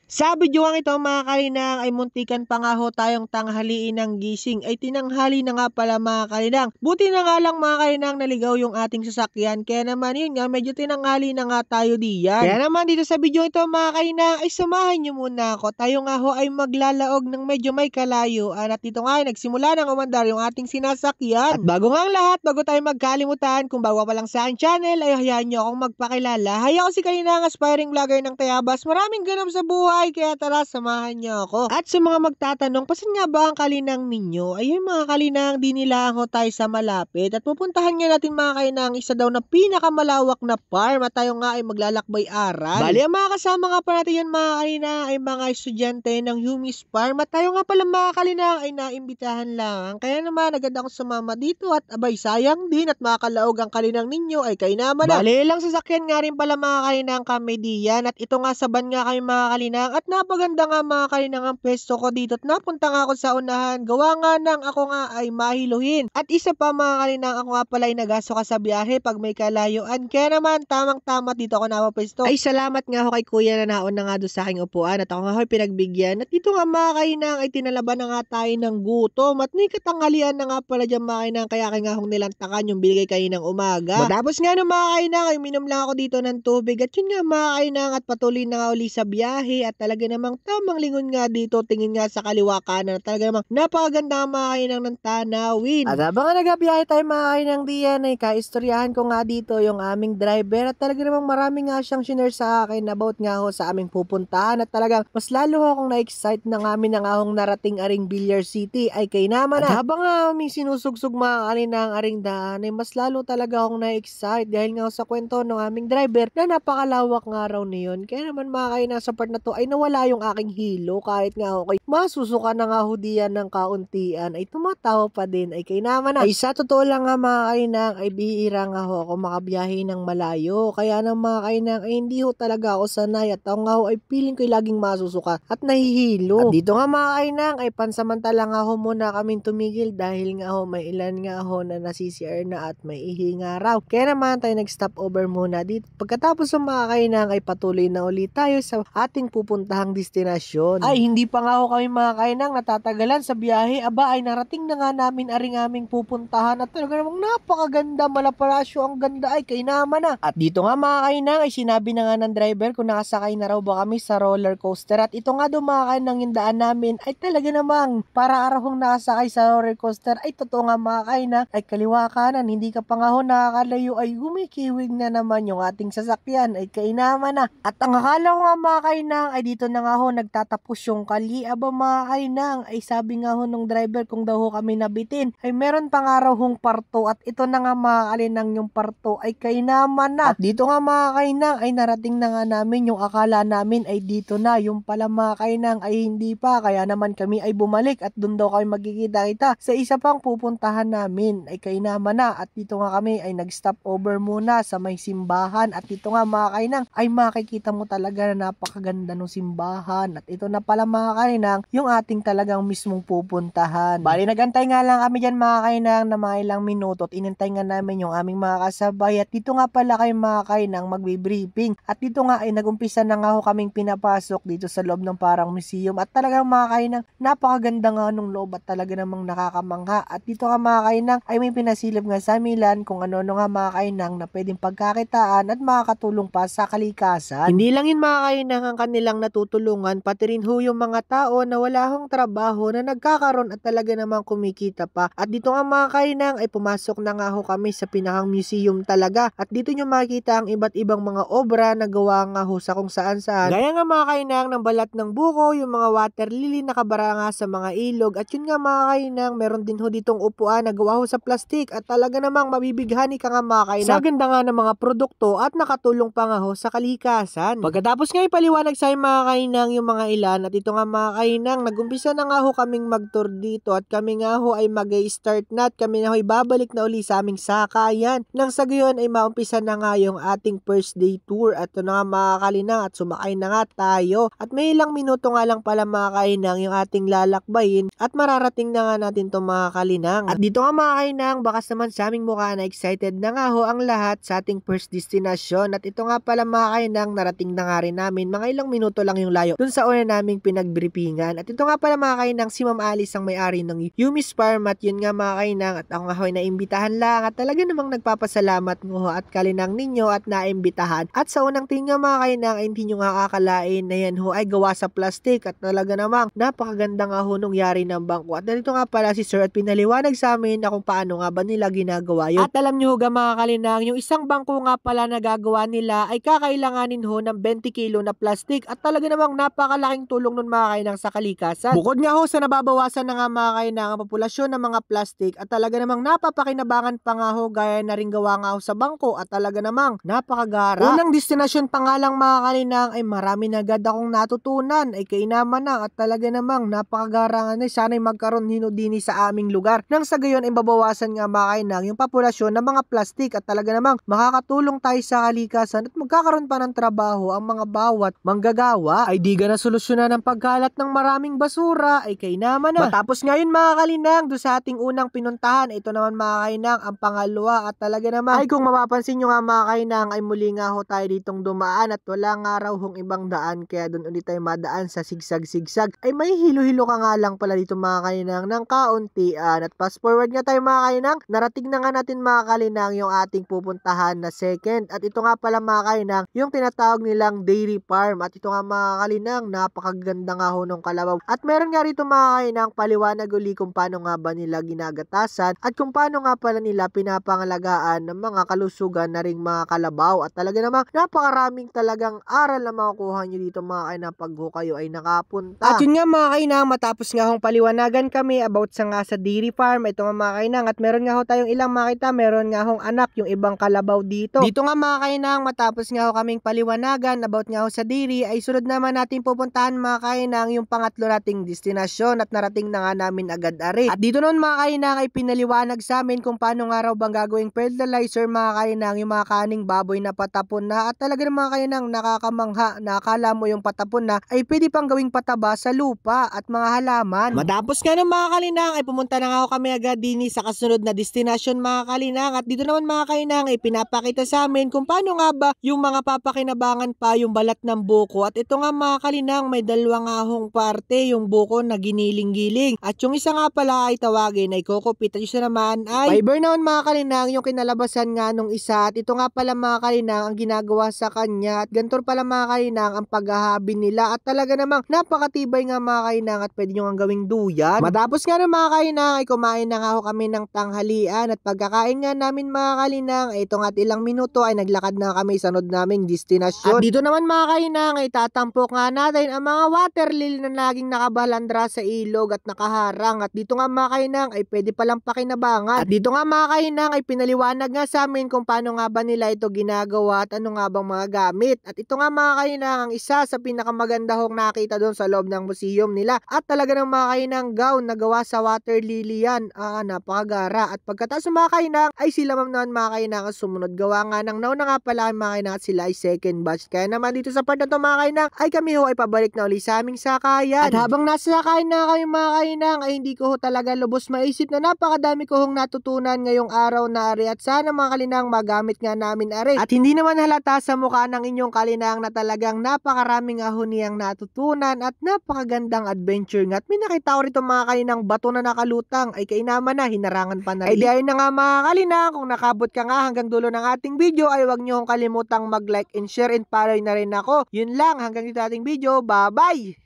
Sa bidyuhang ito mga kalinang ay muntikan pa nga ho tayong tanghaliin ng gising ay tinanghali na nga pala mga kalinang. Buti na nga lang mga kalinang naligaw yung ating sasakyan kaya naman yun nga medyo tinanghali na nga tayo diyan. Kaya naman dito sa video ito mga kalinang ay samahan nyo muna ako. Tayo nga ho ay maglalaog ng medyo may kalayuan at dito nga ay nagsimula ng umandar yung ating sinasakyan. At bago nga ang lahat, bago tayo magkalimutan, kung bago pa lang sa aking channel ay hayaan nyo akong magpakilala. Haya ko si kalinang aspiring vlogger ng Tayabas. Maraming ganap sa buhay kaya tara samahan niyo ako. At sa mga magtatanong, pasan nga ba ang kalinang ninyo? Ayun mga kalinang, di nila ako tayo sa malapit at pupuntahan nga natin mga kalinang isa daw na pinakamalawak na farm at tayo nga ay maglalakbay aral. Bali ang mga kasama nga pa natin yan mga kalinang ay mga estudyante ng Humis Farm at tayo nga pala mga kalinang ay naimbitahan lang. Kaya naman agad ako sumama dito at abay sayang din at makakalaog ang kalinang ninyo ay kayo naman na. Bali lang sasakyan nga rin pala mga kalinang kami diyan at ito nga saban nga kami mga kalinang at napaganda nga mga kalinang ang pwesto ko dito at napunta nga ako sa unahan gawa nga nang ako nga ay mahiluhin at isa pa mga kalinang ako nga pala ay nagaso ka sa biyahe pag may kalayuan kaya naman tamang tama dito ako napapwesto. Ay salamat nga ako kay kuya na naon na nga doon sa aking upuan at ako nga pinagbigyan at dito nga mga kalinang ay tinalaban na nga tayo ng gutom at may katanghalian na nga pala dyan mga kalinang kaya kaya nga akong nilantakan yung binigay kaninang umaga. Matapos nga ng mga kalinang ay minom lang ako dito ng tubig at yun nga mga kalinang at patuloy na nga uli sa biyahe at talaga namang tamang lingon nga dito, tingin nga sa kaliwa kanan at talaga namang napakaganda nga mga kainang ng tanawin. At habang nagabiyahe tayo mga kainang diyan ay kaistoryahan ko nga dito yung aming driver at talaga namang marami nga siyang share sa akin about nga ho sa aming pupuntahan at talagang mas lalo akong na-excite na namin nga akong narating aring Villar City ay kay naman na. At habang nga aming sinusugsug mga kalinang aring daan ay mas lalo talaga akong na-excite dahil nga sa kwento ng aming driver na napakalawak nga raw niyon. Kaya naman mga kainang sa part na to ay nawala yung aking hilo kahit nga okay masusuka na nga ho diyan ng kauntian ay tumatawa pa din ay kay naman na. Ay sa totoo lang nga mga kainang ay bihira nga ho ako makabiyahe ng malayo kaya ng mga kainang ay hindi ho talaga ako sanay at ako nga ho ay feeling ko'y laging masusuka at nahihilo. At dito nga mga kainang ay pansamantala nga ho muna kaming tumigil dahil nga ho may ilan nga ho na nasi-CR na at may ihi nga raw. Kaya naman tayo nag-stop over muna dito. Pagkatapos ng mga kainang ay patuloy na ulit tayo sa ating pupuntahang destinasyon. Ay hindi pa nga ho kami mga kainang natatagalan sa biyahe. Aba ay narating na nga namin aring aming pupuntahan at talaga namang napakaganda malaparasyo ang ganda ay kay naman na. At dito nga mga kainang ay sinabi na nga ng driver kung nakasakay na raw ba kami sa roller coaster at ito nga daw mga kainang yung daan namin ay talaga namang para arahong nakasakay sa roller coaster ay totoo nga mga kainang ay kaliwa kanan hindi ka pa nga ho nakakalayo ay gumikiwig na naman yung ating sasakyan ay kay naman na. At ang akala ko nga mga kainang ay dito na nga ho nagtatapos yung kali. Aba mga kainang ay sabi nga ho nung driver kung daw ho kami nabitin ay meron pang araw hong parto at ito na nga mga kalinang yung parto ay kay naman na. At dito nga mga kainang ay narating na nga namin yung akala namin ay dito na yung pala mga kainang ay hindi pa kaya naman kami ay bumalik at doon daw kami magkikita-kita sa isa pang pupuntahan namin ay kay naman na. At dito nga kami ay nag-stop over muna sa may simbahan at dito nga mga kainang ay makikita mo talaga na napakaganda ng simbahan at ito na pala mga kainang yung ating talagang mismong pupuntahan. Bali nagantay nga lang kami dyan mga kainang na mga ilang minuto at inintay nga namin yung aming mga kasabay at dito nga pala kayo mga kainang magbe-briefing at dito nga ay nagumpisa na nga ho kaming pinapasok dito sa loob ng parang museum at talagang mga kainang napakaganda nga nung loob at talaga namang nakakamangha at dito nga mga kainang ay may pinasilip nga sa Milan kung ano-ano nga mga kainang na pwedeng pagkakitaan at makakatulong pa sa kalikasan. Hindi lang yun mga kainang ang kanilang natutulungan pati rin ho yung mga tao na wala hong trabaho na nagkakaroon at talaga namang kumikita pa. At dito nga mga kainang ay pumasok na nga ho kami sa pinakang museum talaga at dito nyo makikita ang iba't ibang mga obra na gawa nga ho sa kung saan saan. Gaya nga mga kainang ng balat ng buko, yung mga water lily nakabara nga sa mga ilog at yun nga mga kainang meron din ho ditong upuan na gawa ho sa plastic at talaga namang mabibighani ka nga mga kainang sa ganda nga ng mga produkto at nakatulong pa nga ho sa kalikasan. Pagkatapos nga ipaliwanag sa mga kainang yung mga ilan at ito nga mga kainang nagumpisa na nga ho kaming mag-tour dito at kami nga ho ay mag-start na at kami na ho ay babalik na uli sa aming sakayan nang sa gayon ay maumpisa na nga yung ating first day tour at ito na nga mga kalinang at sumakay na nga tayo at may ilang minuto nga lang pala mga kainang yung ating lalakbayin at mararating na nga natin to mga kalinang. At dito nga mga kainang bakas naman sa aming mukha na excited na nga ho ang lahat sa ating first destination at ito nga pala mga kainang narating na nga rin namin mga ilang minuto kilometro lang yung layo dun sa una naming pinagbriefinghan. At ito nga pala mga kainang, si Ma'am Alice ang may-ari ng Yumi's Farm, at yun nga mga kainang, at ako nga ho'y naimbitahan lang at talaga namang nagpapasalamat ngo at kalinang ninyo at naimbitahan. At sa unang tingin nga mga kainang ay hindi nyo nga akalain na yan ho ay gawa sa plastic at talaga namang napakaganda nga ho nung yari ng bangko. At dito nga pala si Sir at pinaliwanag sa amin na kung paano nga ba nila ginagawa yun. At alam nyo ga mga kalinang, yung isang bangko nga pala na gagawa nila ay kakailanganin ho ng 20 kilo na plastic at talaga namang napakalaking tulong nun mga kainang sa kalikasan. Bukod nga ho sa nababawasan na nga mga kainang ang populasyon ng mga plastic at talaga namang napapakinabangan pa nga ho gaya na rin gawa nga ho sa bangko at talaga namang napakagara. Unang destinasyon pa nga lang mga kalinang ay marami na agad akong natutunan ay kainaman na at talaga namang napakagara nga na sana'y magkaroon hinudini sa aming lugar nang sa gayon ay babawasan nga mga kainang yung populasyon ng mga plastic at talaga namang makakatulong tayo sa kalikasan at magkakaroon pa ng trabaho ang mga bawat manggagawa ay di ga na solusyonan ng pagkalat ng maraming basura ay kainaman na. Matapos ngayon mga kalinang doon sa ating unang pinuntahan, ito naman mga kainang ang pangalawa at talaga naman ay kung mapapansin nyo nga mga kainang ay muli nga ho tayo ditong dumaan at wala nga raw hong ibang daan kaya doon ulit tayo madaan sa sigsag-sigsag ay may hilo-hilo ka nga lang pala dito mga kainang ng kauntian. At fast forward nga tayo mga kainang, narating na nga natin mga kalinang yung ating pupuntahan na second at ito nga pala mga kainang yung tinatawag nilang dairy farm at ito nga mga kalinang napakaganda nga ho nung kalabaw at meron nga rito mga kainang paliwanag uli kung paano nga ba nila ginagatasan at kung paano nga pala nila pinapangalagaan ng mga kalusugan na ring mga kalabaw at talaga namang napakaraming talagang aral na makukuha nyo dito mga kainang pag kayo ay nakapunta. At yun nga mga kainang, matapos nga hong paliwanagan kami about sa nga sa dairy farm, ito nga mga kainang at meron nga ho tayong ilang makita, meron nga hong anak yung ibang kalabaw dito. Dito nga mga kainang, matapos nga ho kaming paliwanagan about nga ho sa dairy, ay sunod naman natin pupuntahan mga kainang yung pangatlo nating destinasyon at narating na nga namin agad ari. At dito noon mga kainang ay pinaliwanag sa amin kung paano nga raw bang gagawing fertilizer mga kainang yung mga kaning baboy na patapon na at talaga mga kainang nakakamangha na akala mo yung patapon na ay pwede pang gawing pataba sa lupa at mga halaman. Matapos nga ng mga kalinang ay pumunta na nga ako kami agad din sa kasunod na destinasyon mga kalinang at dito naman mga kalinang ay pinapakita sa amin kung paano nga ba yung mga papakinabangan pa yung balat ng buko at ito nga mga kalinang may dalawang ahong parte yung buko na giniling-giling at yung isa nga pala ay tawagin ay kokopit at yung isa naman ay fiber naman mga kalinang yung kinalabasan nga nung isa at ito nga pala mga kalinang ang ginagawa sa kanya at ganito pala mga kalinang ang paghahabi nila at talaga namang napakatibay nga mga kainang at pwede nyo nga gawing duyan. Matapos nga ng mga kainang ay kumain na nga ho kami ng tanghalian at pagkakain nga namin mga kalinang ay ito nga at ilang minuto ay naglakad na kami sa sunod naming destinasyon. At dito naman mga kainang ay tatampok nga natin ang mga water lily na laging nakabalandra sa ilog at nakaharang at dito nga mga kainang ay pwede palang pakinabangan. At dito nga mga kainang ay pinaliwanag nga sa amin kung paano nga ba nila ito ginagawa at ano nga bang mga gamit. At ito nga mga kainang ang isa sa pinakamaganda hong nakita doon sa loob ng museum nila at talaga ng mga kainang gown na gawa sa water lily yan. Napakagara at pagkatapos mga kainang ay sila naman mga kainang sumunod gawa nga ng nauna nga pala mga kainang at sila ay second batch. Kaya naman dito sa part na to mga kainang ay kami ho ay pabalik na uli sa aming sakayan. At habang nasa sakayan na kami mga kainang ay hindi ko ho talaga lubos maisip na napakadami ko hong natutunan ngayong araw na ari at sana mga kalinang magamit nga namin ari. At hindi naman halata sa mukha ng inyong kalinang na talagang napakaraming ahuniyang natutunan at napakagandang adventure nga. At may nakita ko rito mga kalinang bato na nakalutang ay kainaman na hinarangan pa na rin. Ay di ayun na nga mga kalinang, kung nakabot ka nga hanggang dulo ng ating video ay huwag nyo kong kalimutang mag-like and share and follow na rin ako. Yun lang, hanggang dito ating video. Bye bye!